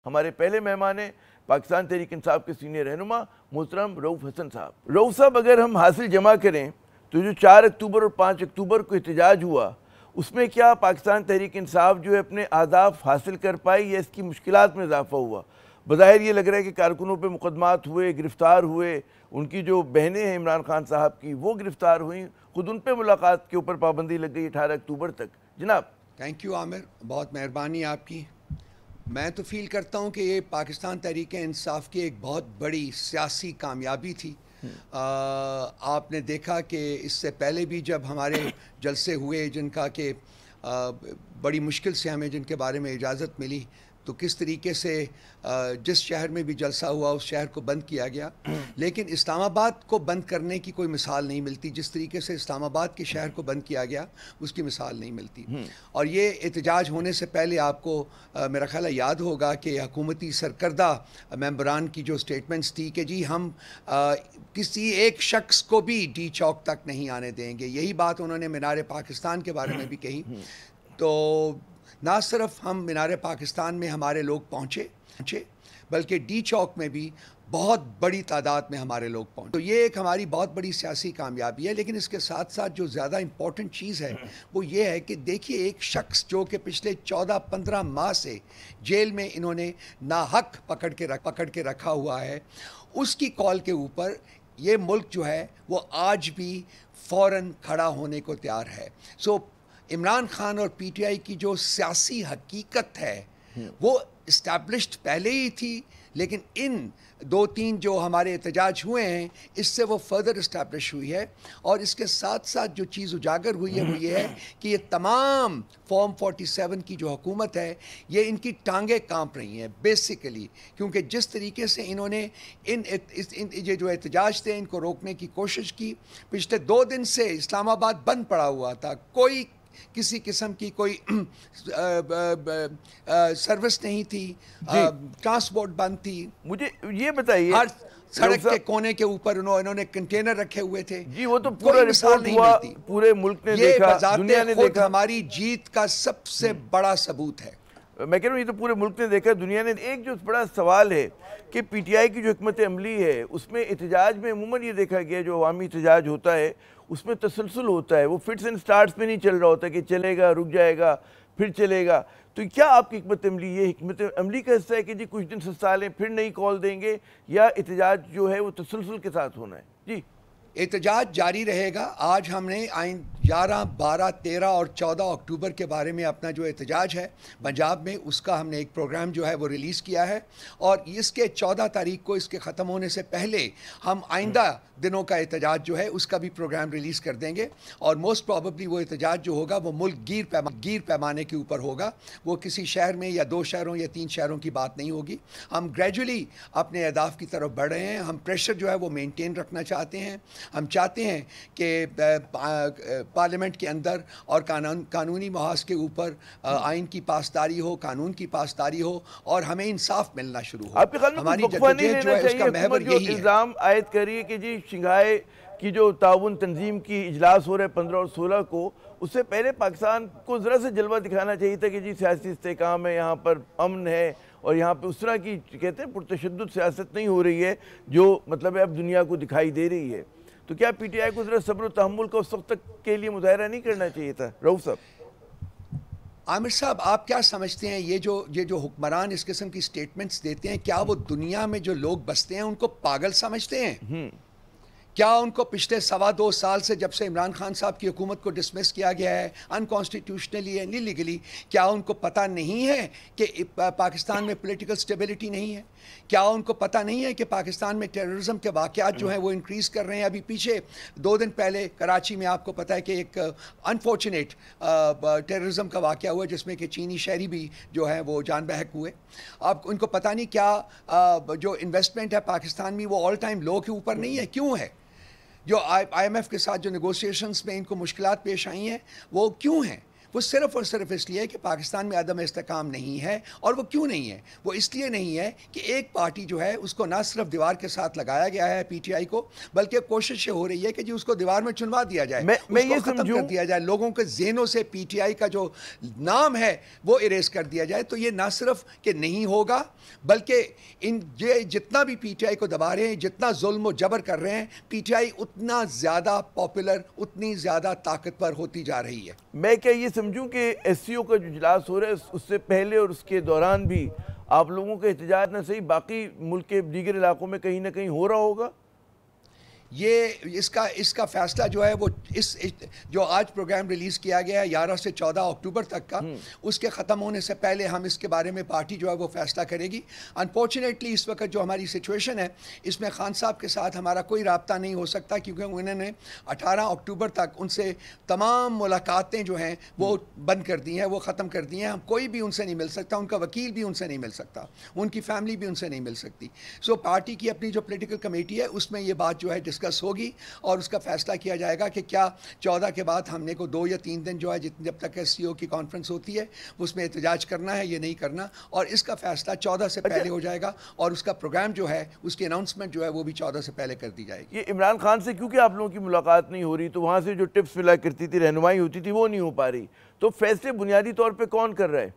ہمارے پہلے مہمان ہیں پاکستان تحریک انصاف کے سینئر رہنما محترم رؤوف حسن صاحب۔ رؤوف صاحب، اگر ہم حاصل جمع کریں تو جو 4 اکتوبر اور 5 اکتوبر کو احتجاج ہوا، اس میں کیا پاکستان تحریک انصاف جو ہے اپنے اہداف حاصل کر پائی یا اس کی مشکلات میں اضافہ ہوا؟ بظاہر یہ لگ رہا ہے کہ کارکنوں پہ مقدمات ہوئے، گرفتار ہوئے، ان کی جو بہنیں ہیں عمران خان صاحب کی وہ گرفتار ہوئیں، خود ان پہ ملاقات کے اوپر پابندی لگ گئی 18 اکتوبر تک۔ جناب تھینک یو عامر، بہت مہربانی آپ کی۔ میں تو فیل کرتا ہوں کہ یہ پاکستان تحریک انصاف کی ایک بہت بڑی سیاسی کامیابی تھی۔ آپ نے دیکھا کہ اس سے پہلے بھی جب ہمارے جلسے ہوئے جن کا کہ بڑی مشکل سے ہمیں جن کے بارے میں اجازت ملی، تو کس طریقے سے جس شہر میں بھی جلسہ ہوا اس شہر کو بند کیا گیا، لیکن اسلام آباد کو بند کرنے کی کوئی مثال نہیں ملتی۔ جس طریقے سے اسلام آباد کے شہر کو بند کیا گیا اس کی مثال نہیں ملتی۔ اور یہ احتجاج ہونے سے پہلے آپ کو میرا خیال ہے یاد ہوگا کہ حکومتی سرکردہ ممبران کی جو سٹیٹمنٹس تھی کہ جی ہم کسی ایک شخص کو بھی ڈی چوک تک نہیں آنے دیں گے، یہی بات انہوں نے مینار پاکستان کے بارے میں بھی کہی۔ تو نہ صرف ہم مینار پاکستان میں ہمارے لوگ پہنچے بلکہ ڈی چوک میں بھی بہت بڑی تعداد میں ہمارے لوگ پہنچے۔ تو یہ ایک ہماری بہت بڑی سیاسی کامیابی ہے، لیکن اس کے ساتھ ساتھ جو زیادہ امپورٹنٹ چیز ہے وہ یہ ہے کہ دیکھیے ایک شخص جو کہ پچھلے 14-15 ماہ سے جیل میں انہوں نے ناحق پکڑ کے رکھا ہوا ہے، اس کی کال کے اوپر یہ ملک جو ہے وہ آج بھی فوراً کھڑا ہونے کو تیار ہے۔ عمران خان اور پی ٹی آئی کی جو سیاسی حقیقت ہے وہ اسٹیبلشڈ پہلے ہی تھی، لیکن ان 2-3 جو ہمارے احتجاج ہوئے ہیں اس سے وہ فردر اسٹیبلش ہوئی ہے۔ اور اس کے ساتھ ساتھ جو چیز اجاگر ہوئی ہے وہ یہ ہے کہ یہ تمام فارم 47 کی جو حکومت ہے یہ ان کی ٹانگیں کانپ رہی ہیں بیسیکلی، کیونکہ جس طریقے سے انہوں نے یہ جو احتجاج تھے ان کو روکنے کی کوشش کی۔ پچھلے 2 دن سے اسلام آباد بند پڑا ہوا تھا، کوئی کسی قسم کی کوئی سروس نہیں تھی، ٹرانسپورٹ بند تھی۔ مجھے یہ بتائیے، ہر سڑک کے کونے کے اوپر انہوں نے کنٹینر رکھے ہوئے تھے۔ جی وہ تو پورا رپورٹ ہوا، پورے ملک نے دیکھا، دنیا نے دیکھا۔ ہماری جیت کا سب سے بڑا ثبوت ہے۔ میں کہہ رہا ہوں یہ تو پورے ملک نے دیکھا، دنیا نے۔ ایک جو بڑا سوال ہے کہ پی ٹی آئی کی جو حکمت عملی ہے اس میں احتجاج میں عموماً یہ دیکھا گیا جو عوامی احتجاج ہوتا ہے اس میں تسلسل ہوتا ہے، وہ فٹس اینڈ سٹارٹس میں نہیں چل رہا ہوتا کہ چلے گا رک جائے گا پھر چلے گا۔ تو کیا آپ کی حکمت عملی یہ حکمت عملی کا حصہ ہے کہ جی کچھ دن سستا لیں پھر نئی کال دیں گے، یا احتجاج جو ہے وہ تسلسل کے ساتھ ہونا ہے؟ جی احتجاج جاری رہے گا۔ آج ہم نے 11، 12، 13 اور 14 اکتوبر کے بارے میں اپنا جو احتجاج ہے پنجاب میں اس کا ہم نے ایک پروگرام جو ہے وہ ریلیز کیا ہے، اور اس کے 14 تاریخ کو اس کے ختم ہونے سے پہلے ہم آئندہ دنوں کا احتجاج جو ہے اس کا بھی پروگرام ریلیز کر دیں گے۔ اور موسٹ پروبیبلی وہ احتجاج جو ہوگا وہ ملک گیر پیمانے کے اوپر ہوگا، وہ کسی شہر میں یا 2 شہروں یا 3 شہروں کی بات نہیں ہوگی۔ ہم گریجولی اپنے اہداف کی طرف بڑھ رہے ہیں۔ ہم پریشر جو ہے وہ مینٹین رکھنا چاہتے ہیں۔ ہم چاہتے ہیں کہ پارلیمنٹ کے اندر اور قانونی محاذ کے اوپر آئین کی پاسداری ہو، قانون کی پاسداری ہو، اور ہمیں انصاف ملنا شروع ہو۔ آپ کے خیال میں ہماری وقفہ نہیں جدوجہد جو لینا ہے اس کا چاہیے؟ محور حکومت جو یہی ہے۔ الزام عائد کر رہی ہے کہ جی شنگھائی کی جو تعاون تنظیم کی اجلاس ہو رہا ہے 15 اور 16 کو، اس سے پہلے پاکستان کو ذرا سے جلوہ دکھانا چاہیے تھا کہ جی سیاسی استحکام ہے، یہاں پر امن ہے، اور یہاں پہ اس طرح کی کہتے ہیں پرتشدد سیاست نہیں ہو رہی ہے جو مطلب ہے اب دنیا کو دکھائی دے رہی ہے۔ تو کیا پی ٹی آئی کو ذرا صبر و تحمل کا اس وقت تک کے لیے مظاہرہ نہیں کرنا چاہیے تھا؟ رؤوف صاحب عامر صاحب، آپ کیا سمجھتے ہیں یہ جو حکمران اس قسم کی سٹیٹمنٹس دیتے ہیں، کیا وہ دنیا میں جو لوگ بستے ہیں ان کو پاگل سمجھتے ہیں؟ کیا ان کو پچھلے 2.25 سال سے جب سے عمران خان صاحب کی حکومت کو ڈسمس کیا گیا ہے انکانسٹیٹیوشنلی اینڈ انلیگلی، کیا ان کو پتہ نہیں ہے کہ پاکستان میں پولیٹیکل سٹیبلٹی نہیں ہے؟ کیا ان کو پتہ نہیں ہے کہ پاکستان میں ٹیررزم کے واقعات جو ہیں وہ انکریز کر رہے ہیں؟ ابھی پیچھے 2 دن پہلے کراچی میں آپ کو پتہ ہے کہ ایک انفارچونیٹ ٹیررزم کا واقعہ ہوا جس میں کہ چینی شہری بھی جو ہیں وہ جان بحق ہوئے۔ اب ان کو پتہ نہیں کیا جو انویسٹمنٹ ہے پاکستان میں وہ آل ٹائم لو کے اوپر نہیں ہے؟ کیوں ہے؟ جو آئی ایم ایف کے ساتھ جو نیگوسیشنز میں ان کو مشکلات پیش آئی ہیں وہ کیوں ہیں؟ وہ صرف اور صرف اس لیے کہ پاکستان میں عدم استحکام نہیں ہے. اور وہ کیوں نہیں ہے؟ وہ اس لیے نہیں ہے کہ ایک پارٹی جو ہے اس کو نہ صرف دیوار کے ساتھ لگایا گیا ہے پی ٹی آئی کو, بلکہ کوشش یہ ہو رہی ہے کہ جی اس کو دیوار میں چنوا دیا جائے, میں اس کو ختم کر دیا جائے, لوگوں کے ذہنوں سے پی ٹی آئی کا جو نام ہے وہ اریز کر دیا جائے. تو یہ نہ صرف کہ نہیں ہوگا, بلکہ یہ جتنا بھی پی ٹی آئی کو دبا رہے ہیں, جتنا ظلم و جبر کر رہے ہیں, پی ٹی آئی اتنا زیادہ پاپولر, اتنی زیادہ طاقتور ہوتی جا رہی ہے. میں کیا یہ سمجھوں کہ ایس سی او کا جو اجلاس ہو رہا ہے اس سے پہلے اور اس کے دوران بھی آپ لوگوں کا احتجاج نہ صحیح باقی ملک کے دیگر علاقوں میں کہیں نہ کہیں ہو رہا ہوگا؟ یہ اس کا فیصلہ جو ہے وہ جو آج پروگرام ریلیز کیا گیا ہے 11 سے 14 اکتوبر تک کا, اس کے ختم ہونے سے پہلے ہم اس کے بارے میں پارٹی جو ہے وہ فیصلہ کرے گی. انفارچونیٹلی اس وقت جو ہماری سچویشن ہے اس میں خان صاحب کے ساتھ ہمارا کوئی رابطہ نہیں ہو سکتا, کیونکہ انہوں نے 18 اکتوبر تک ان سے تمام ملاقاتیں جو ہیں وہ بند کر دی ہیں, وہ ختم کر دی ہیں. ہم کوئی بھی ان سے نہیں مل سکتا, ان کا وکیل بھی ان سے نہیں مل سکتا, ان کی فیملی بھی ان سے نہیں مل سکتی. سو پارٹی کی اپنی جو پولیٹیکل کمیٹی ہے اس میں یہ بات جو ہے ڈسکس ہوگی اور اس کا فیصلہ کیا جائے گا کہ کیا 14 کے بعد ہم نے کو 2 یا 3 دن جو ہے جب تک ایس سی او کی کانفرنس ہوتی ہے اس میں احتجاج کرنا ہے یا نہیں کرنا, اور اس کا فیصلہ 14 سے پہلے ہو جائے گا, اور اس کا پروگرام جو ہے اس کی اناؤنسمنٹ جو ہے وہ بھی 14 سے پہلے کر دی جائے گی. یہ عمران خان سے کیونکہ آپ لوگوں کی ملاقات نہیں ہو رہی تو وہاں سے جو ٹپس ملا کرتی تھی, رہنمائی ہوتی تھی, وہ نہیں ہو پا رہی, تو فیصلے بنیادی طور پہ کون کر رہا ہے؟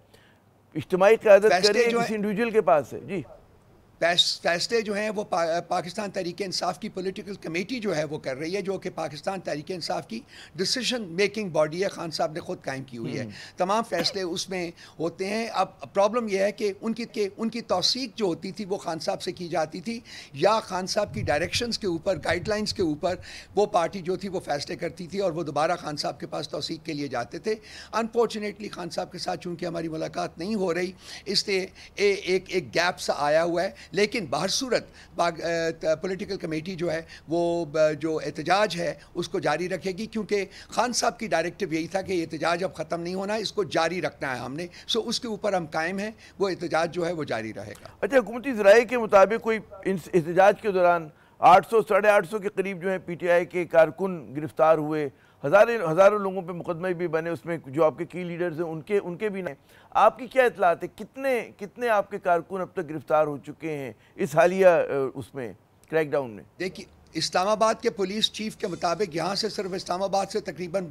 اجتماعی قیادت کر رہی ہے کسی انڈیویجول کے پاس ہے؟ جی فیصلے جو ہیں وہ پاکستان تحریک انصاف کی پولیٹیکل کمیٹی جو ہے وہ کر رہی ہے, جو کہ پاکستان تحریک انصاف کی ڈیسیشن میکنگ باڈی ہے, خان صاحب نے خود قائم کی ہوئی ہے. تمام فیصلے اس میں ہوتے ہیں. اب پرابلم یہ ہے کہ ان کی توثیق جو ہوتی تھی وہ خان صاحب سے کی جاتی تھی, یا خان صاحب کی ڈائریکشنز کے اوپر, گائیڈ لائنز کے اوپر وہ پارٹی جو تھی وہ فیصلے کرتی تھی اور وہ دوبارہ خان صاحب کے پاس توثیق کے لیے جاتے تھے. انفارچونیٹلی خان صاحب کے ساتھ چونکہ ہماری ملاقات نہیں ہو رہی, اس لیے ایک گیپ سا آیا ہوا ہے. لیکن باہر صورت پولیٹیکل کمیٹی جو ہے وہ جو احتجاج ہے اس کو جاری رکھے گی, کیونکہ خان صاحب کی ڈائریکٹیو یہی تھا کہ یہ احتجاج اب ختم نہیں ہونا ہے, اس کو جاری رکھنا ہے ہم نے. سو اس کے اوپر ہم قائم ہیں, وہ احتجاج جو ہے وہ جاری رہے گا. اچھا, حکومتی ذرائع کے مطابق کوئی احتجاج کے دوران 800 ساڑھے 800 کے قریب جو ہیں پی ٹی آئی کے کارکن گرفتار ہوئے, ہزاروں لوگوں پہ مقدمے بھی بنے, اس میں جو آپ کے کی لیڈرز ہیں ان کے بھی نہیں. آپ کی کیا اطلاعات ہے, کتنے آپ کے کارکن اب تک گرفتار ہو چکے ہیں اس حالیہ اس میں کریک ڈاؤن میں؟ دیکھیے, اسلام آباد کے پولیس چیف کے مطابق یہاں سے صرف اسلام آباد سے تقریباً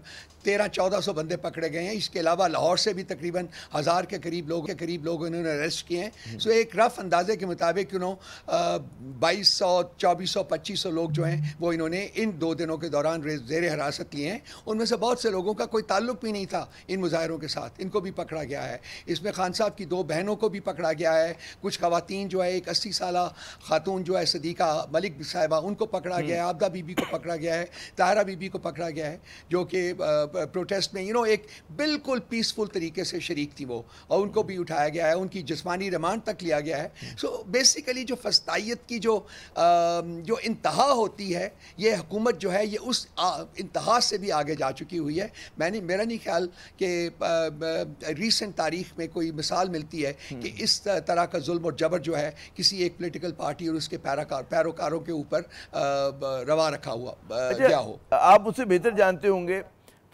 1300-1400 بندے پکڑے گئے ہیں. اس کے علاوہ لاہور سے بھی تقریباً 1000 کے قریب لوگ انہوں نے اریسٹ کیے ہیں. سو ایک رف اندازے کے مطابق 2200 2400 2500 لوگ جو ہیں وہ انہوں نے ان 2 دنوں کے دوران زیر حراست لیے ہیں. ان میں سے بہت سے لوگوں کا کوئی تعلق بھی نہیں تھا ان مظاہروں کے ساتھ, ان کو بھی پکڑا گیا ہے. اس میں خان صاحب کی 2 بہنوں کو بھی پکڑا گیا ہے. کچھ خواتین جو ہے, ایک 80 سالہ خاتون جو ہے صدیقہ ملک صاحبہ, ان کو پکڑا گیا ہے. عابدہ بی بی کو پکڑا گیا ہے, طاہرہ بی بی کو پکڑا گیا ہے, جو کہ پروٹیسٹ میں ایک بالکل پیسفل طریقے سے شریک تھی وہ, اور ان کو بھی اٹھایا گیا ہے, ان کی جسمانی ریمانڈ تک لیا گیا ہے. سو بیسیکلی جو فسطائیت کی جو انتہا ہوتی ہے, یہ حکومت جو ہے یہ اس انتہا سے بھی آگے جا چکی ہوئی ہے. میرا نہیں خیال کہ ریسنٹ تاریخ میں کوئی مثال ملتی ہے کہ اس طرح کا ظلم اور جبر جو ہے کسی ایک پولیٹیکل پارٹی اور اس کے پیروکاروں کے اوپر روا رکھا ہوا کیا ہو. آپ اس سے بہتر جانتے ہوں گے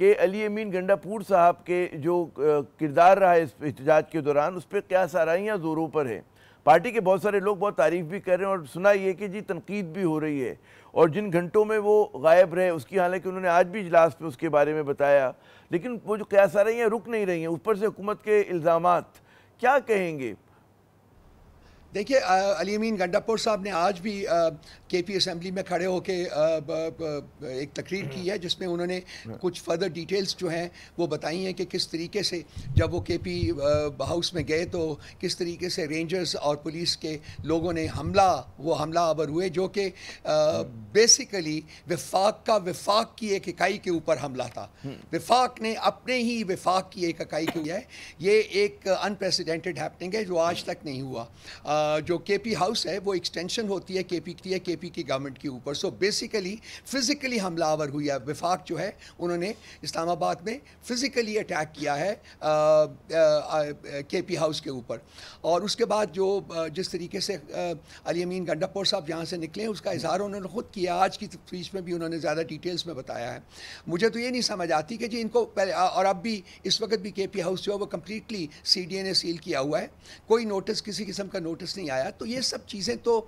کہ علی امین گنڈاپور صاحب کے جو کردار رہا ہے اس احتجاج کے دوران, اس پہ قیاس آرائیاں زوروں پر ہیں. پارٹی کے بہت سارے لوگ بہت تعریف بھی کر رہے ہیں, اور سنا یہ کہ جی تنقید بھی ہو رہی ہے, اور جن گھنٹوں میں وہ غائب رہے اس کی, حالانکہ انہوں نے آج بھی اجلاس پہ اس کے بارے میں بتایا, لیکن وہ جو قیاس آرائیاں رک نہیں رہی ہیں. اوپر سے حکومت کے الزامات, کیا کہیں گے؟ دیکھیے, علی امین گنڈاپور صاحب نے آج بھی کے پی اسمبلی میں کھڑے ہو کے ایک تقریر کی ہے, جس میں انہوں نے کچھ فردر ڈیٹیلز جو ہیں وہ بتائی ہیں کہ کس طریقے سے جب وہ کے پی ہاؤس میں گئے تو کس طریقے سے رینجرز اور پولیس کے لوگوں نے حملہ آور ہوئے, جو کہ بیسیکلی وفاق کی ایک اکائی کے اوپر حملہ تھا. وفاق نے اپنے ہی وفاق کی ایک اکائی کی ہے. یہ ایک انپریسیڈنٹڈ ہیپننگ ہے جو آج تک نہیں ہوا. جو کے پی ہاؤس ہے وہ ایکسٹینشن ہوتی ہے کے پی کی گورنمنٹ کے اوپر. سو بیسیکلی فزیکلی حملہ آور ہوئی ہے. وفاق جو ہے انہوں نے اسلام آباد میں فزیکلی اٹیک کیا ہے کے پی ہاؤس کے اوپر. اور اس کے بعد جو جس طریقے سے علی امین گنڈاپور صاحب جہاں سے نکلے اس کا اظہار انہوں نے خود کیا. آج کی تفریح میں بھی انہوں نے زیادہ ڈیٹیلز میں بتایا ہے. مجھے تو یہ نہیں سمجھ آتی کہ جی ان کو پہلے اور اب بھی اس وقت بھی کے پی ہاؤس جو ہے وہ کمپلیٹلی سی ڈی اے نے سیل کیا ہوا ہے. کوئی نوٹس کسی قسم کا نوٹس نہیں آیا. تو یہ سب چیزیں تو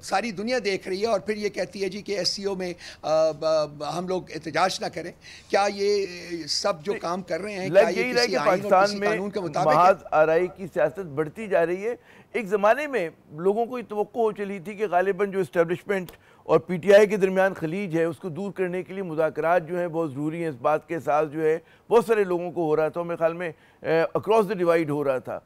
ساری دنیا دیکھ رہی ہے اور پھر یہ کہتی ہے جی کہ ایس سی او میں ہم لوگ احتجاج نہ کریں. کیا یہ سب جو کام کر رہے ہیں کیا یہ کسی آئین اور کسی قانون کے مطابق محاذ آرائی کی سیاست بڑھتی جا رہی ہے؟ ایک زمانے میں لوگوں کو یہ توقع ہو چلی تھی کہ غالباً جو اسٹیبلشمنٹ اور پی ٹی آئی کے درمیان خلیج ہے اس کو دور کرنے کے لیے مذاکرات جو ہیں بہت ضروری ہیں. اس بات کے احساس جو ہے بہت سارے لوگوں کو ہو رہا تھا, میرے خیال میں اکراس دا ڈیوائیڈ ہو رہا تھا.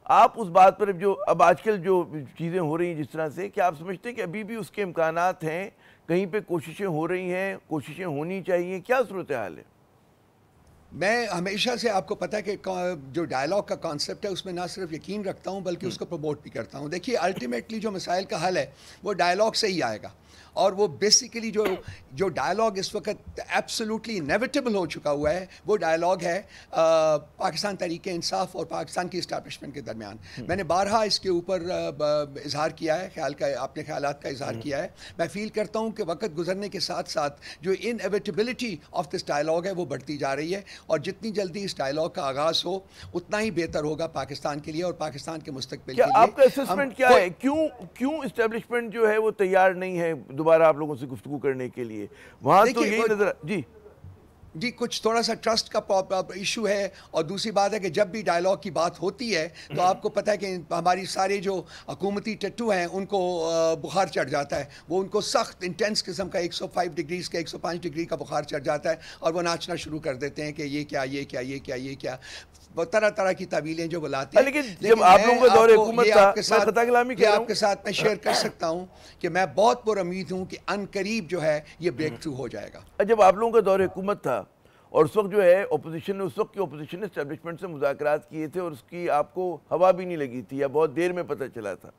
آپ اس بات پر جو اب آج کل جو چیزیں ہو رہی ہیں جس طرح سے, کیا آپ سمجھتے ہیں کہ ابھی بھی اس کے امکانات ہیں, کہیں پہ کوششیں ہو رہی ہیں, کوششیں ہونی چاہیے, کیا صورتحال ہے؟ میں ہمیشہ سے آپ کو پتہ ہے کہ جو ڈائلاگ کا کانسیپٹ ہے اس میں نہ صرف یقین رکھتا ہوں بلکہ اس کو پروموٹ بھی کرتا ہوں. دیکھیے الٹیمیٹلی جو مسائل کا حل ہے وہ ڈائلاگ سے ہی آئے گا. اور وہ بیسیکلی جو ڈائلاگ اس وقت ایبسولوٹلی انیویٹیبل ہو چکا ہوا ہے وہ ڈائلاگ ہے پاکستان تحریک انصاف اور پاکستان کی اسٹیبلشمنٹ کے درمیان. میں نے بارہا اس کے اوپر اظہار کیا ہے, اپنے خیالات کا اظہار کیا ہے. میں فیل کرتا ہوں کہ وقت گزرنے کے ساتھ ساتھ جو انیویٹیبلٹی آف دس ڈائلاگ ہے وہ بڑھتی جا رہی ہے, اور جتنی جلدی اس ڈائلاگ کا آغاز ہو اتنا ہی بہتر ہوگا پاکستان کے لیے اور پاکستان کے مستقبل کے لیے. آپ کا اسسمنٹ کیا ہے, کیوں اسٹیبلشمنٹ جو ہے وہ تیار نہیں ہے دوبارہ آپ لوگوں سے گفتگو کرنے کے لیے؟ وہاں تو یہی نظر جی کچھ تھوڑا سا ٹرسٹ کا ایشو ہے, اور دوسری بات ہے کہ جب بھی ڈائلاگ کی بات ہوتی ہے تو آپ کو پتہ ہے کہ ہماری سارے جو حکومتی ٹٹو ہیں ان کو بخار چڑھ جاتا ہے. وہ ان کو سخت انٹینس قسم کا 105 ڈگریز کا 105 ڈگری کا بخار چڑھ جاتا ہے اور وہ ناچنا شروع کر دیتے ہیں کہ یہ کیا یہ کیا یہ کیا یہ کیا, طرح طرح کی تعویلیں جو بلاتے ہیں. لیکن جب آپ لوگوں کا دور حکومت تھا, میں آپ کے ساتھ میں شیئر کر سکتا ہوں کہ میں بہت پر امید ہوں کہ ان قریب جو ہے یہ بریک تھرو ہو جائے گا. جب آپ لوگوں کا دور حکومت تھا اور اس وقت جو ہے اپوزیشن نے, اس وقت کی اپوزیشن نے اسٹیبلشمنٹ سے مذاکرات کیے تھے اور اس کی آپ کو ہوا بھی نہیں لگی تھی یا بہت دیر میں پتہ چلا تھا,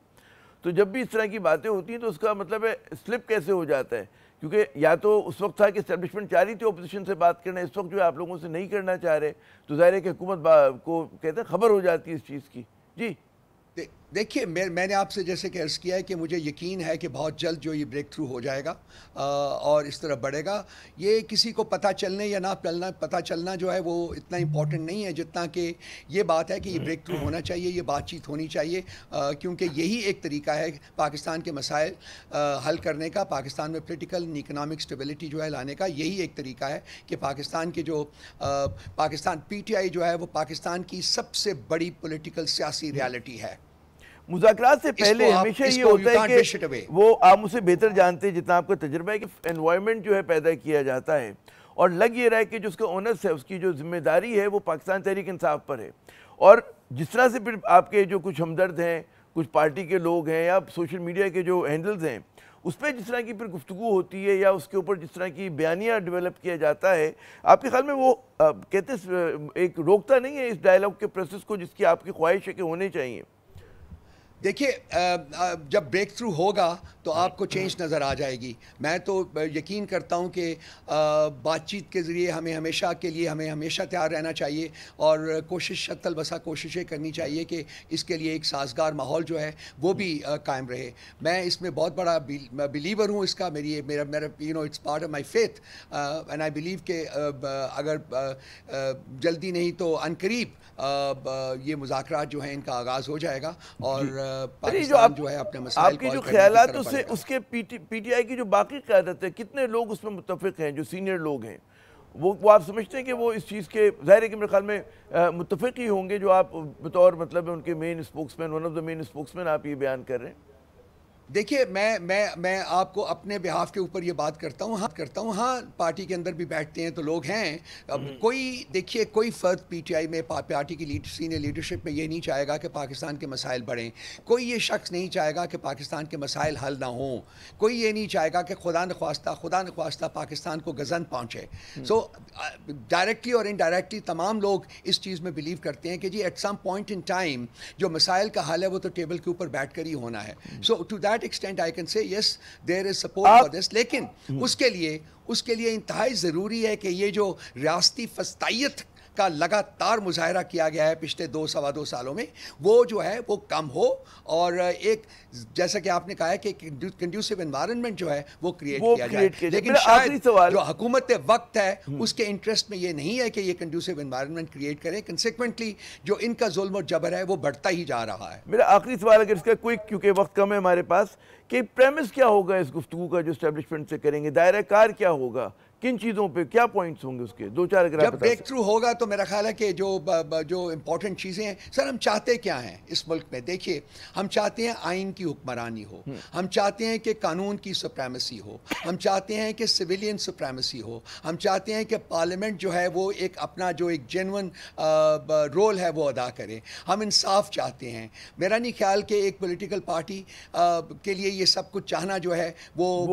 تو جب بھی اس طرح کی باتیں ہوتی ہیں تو اس کا مطلب ہے سلپ کیسے ہو جاتا ہے؟ کیونکہ یا تو اس وقت تھا کہ اسٹیبلشمنٹ چاہ رہی تھی اپوزیشن سے بات کرنا, اس وقت جو ہے آپ لوگوں سے نہیں کرنا چاہ رہے, تو ظاہر ہے کہ حکومت کو کہتے ہیں خبر ہو جاتی ہے اس چیز کی. جی دیکھیے میں نے آپ سے جیسے کہ عرض کیا ہے کہ مجھے یقین ہے کہ بہت جلد جو یہ بریک تھرو ہو جائے گا اور اس طرح بڑھے گا. یہ کسی کو پتہ چلنے یا نہ پتہ چلنا جو ہے وہ اتنا امپورٹنٹ نہیں ہے جتنا کہ یہ بات ہے کہ یہ بریک تھرو ہونا چاہیے, یہ بات چیت ہونی چاہیے, کیونکہ یہی ایک طریقہ ہے پاکستان کے مسائل حل کرنے کا, پاکستان میں پولیٹیکل اینڈ اکنامک اسٹیبلٹی جو ہے لانے کا. یہی ایک طریقہ ہے کہ پاکستان کے جو پاکستان پی ٹی آئی جو ہے وہ پاکستان کی سب سے بڑی پولیٹیکل سیاسی ریالٹی ہے. مذاکرات سے پہلے ہمیشہ یہ ہوتا ہے کہ وہ آپ مجھ سے بہتر جانتے ہیں جتنا آپ کا تجربہ ہے کہ انوائرمنٹ جو ہے پیدا کیا جاتا ہے, اور لگ یہ رہا ہے کہ جو اس کا اونرس ہے, اس کی جو ذمہ داری ہے وہ پاکستان تحریک انصاف پر ہے. اور جس طرح سے پھر آپ کے جو کچھ ہمدرد ہیں, کچھ پارٹی کے لوگ ہیں یا سوشل میڈیا کے جو ہینڈلز ہیں, اس پہ جس طرح کی پھر گفتگو ہوتی ہے یا اس کے اوپر جس طرح کی بیانیہ ڈیولپ کیا جاتا ہے, آپ کے خیال میں وہ کہتے ایک روکتا نہیں ہے اس ڈائلاگ کے پروسیس کو جس کی آپ کی خواہش ہے کہ ہونے چاہیے؟ دیکھیے جب بریک تھرو ہوگا تو آپ کو چینج نظر آ جائے گی. میں تو یقین کرتا ہوں کہ بات چیت کے ذریعے ہمیں ہمیشہ تیار رہنا چاہیے اور کوشش شتل بسا کوششیں کرنی چاہیے کہ اس کے لیے ایک سازگار ماحول جو ہے وہ بھی قائم رہے. میں اس میں بہت بڑا بلیور ہوں اس کا, میرا it's part of my faith and I believe کہ اگر جلدی نہیں تو ان قریب یہ مذاکرات جو ہیں ان کا آغاز ہو جائے گا اور پاکستان جو ہے اپنے مسائل آپ کی جو خیالات اس سے اس کے پی ٹی آئی کی جو باقی قیادت ہے, کتنے لوگ اس میں متفق ہیں جو سینئر لوگ ہیں, وہ آپ سمجھتے ہیں کہ وہ اس چیز کے ظاہر ہے کہ میرے خیال میں متفق ہی ہوں گے جو آپ بطور مطلب ان کے main spokesman, one of the main spokesman آپ یہ بیان کر رہے ہیں؟ دیکھیے میں آپ کو اپنے بہاف کے اوپر یہ بات کرتا ہوں ہاں پارٹی کے اندر بھی بیٹھتے ہیں تو لوگ ہیں. اب کوئی فرد پی ٹی آئی میں پارٹی کی سینئر لیڈرشپ میں یہ نہیں چاہے گا کہ پاکستان کے مسائل بڑھیں. کوئی یہ شخص نہیں چاہے گا کہ پاکستان کے مسائل حل نہ ہوں. کوئی یہ نہیں چاہے گا کہ خدا نخواستہ پاکستان کو گزن پہنچے. سو ڈائریکٹلی اور انڈائریکٹلی تمام لوگ اس چیز میں بلیو کرتے ہیں کہ جی at some point in time جو مسائل کا حل ہے وہ تو ٹیبل کے اوپر بیٹھ کر ہی ہونا ہے. So to that extent I can say yes there is support for this. لیکن اس کے لیے انتہائی ضروری ہے کہ یہ جو ریاستی فسطائیت کا لگاتار مظاہرہ کیا گیا ہے پچھلے 2-2.25 سالوں میں وہ جو ہے وہ کم ہو اور ایک جیسا کہ آپ نے کہا ہے کہ کنڈیوسیو انوائرنمنٹ جو ہے وہ کریٹ کیا جائے. لیکن شاید جو حکومت وقت ہے اس کے انٹرسٹ میں یہ نہیں ہے کہ یہ کنڈیوسیو انوائرنمنٹ کریٹ کرے. کنسیکوینٹلی جو ان کا ظلم و جبر ہے وہ بڑھتا ہی جا رہا ہے. میرا آخری سوال اگر اس کا کوئک کیونکہ وقت کم ہے ہمارے پاس کہ پریمس کیا ہوگا اس گفتگو کا جو اسٹیبلشمنٹ سے کریں گے, دائرہ کار کیا ہوگا, کن چیزوں پہ کیا پوائنٹس ہوں گے اس کے 2-4 اگر آپ جب بریک تھرو ہوگا تو میرا خیال ہے کہ جو امپورٹنٹ چیزیں ہیں سر ہم چاہتے کیا ہیں اس ملک میں. دیکھیے ہم چاہتے ہیں آئین کی حکمرانی ہو, ہم چاہتے ہیں کہ قانون کی سپریمیسی ہو, ہم چاہتے ہیں کہ سویلین سپریمیسی ہو, ہم چاہتے ہیں کہ پارلیمنٹ جو ہے وہ ایک اپنا جو ایک جینون رول ہے وہ ادا کرے, ہم انصاف چاہتے ہیں. میرا نہیں خیال کہ ایک پولیٹیکل کل کے لیے یہ سب کچھ چاہنا جو ہے وہ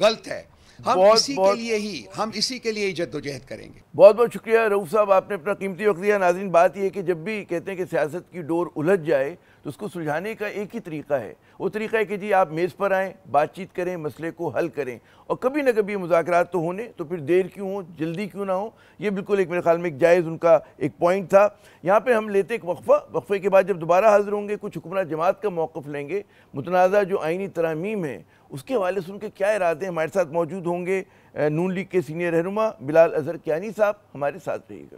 غلط ہے. ہم اسی کے لیے ہی جدوجہد کریں گے. بہت بہت شکریہ رؤوف صاحب, آپ نے اپنا قیمتی وقت دیا. ناظرین بات یہ ہے کہ جب بھی کہتے ہیں کہ سیاست کی ڈور الجھ جائے تو اس کو سلجھانے کا ایک ہی طریقہ ہے, وہ طریقہ ہے کہ جی آپ میز پر آئیں, بات چیت کریں, مسئلے کو حل کریں, اور کبھی نہ کبھی مذاکرات تو ہونے, تو پھر دیر کیوں ہو, جلدی کیوں نہ ہو. یہ بالکل ایک میرے خیال میں ایک جائز ان کا ایک پوائنٹ تھا. یہاں پہ ہم لیتے ایک وقفے کے بعد جب دوبارہ حاضر ہوں گے کچھ حکمراں جماعت کا موقف لیں گے, متنازع جو آئینی ترامیم ہے اس کے حوالے سے ان کے کیا ارادے ہیں. ہمارے ساتھ موجود ہوں گے نون لیگ کے سینئر رہنما بلال اظہر کیانی صاحب, ہمارے ساتھ رہیے گا.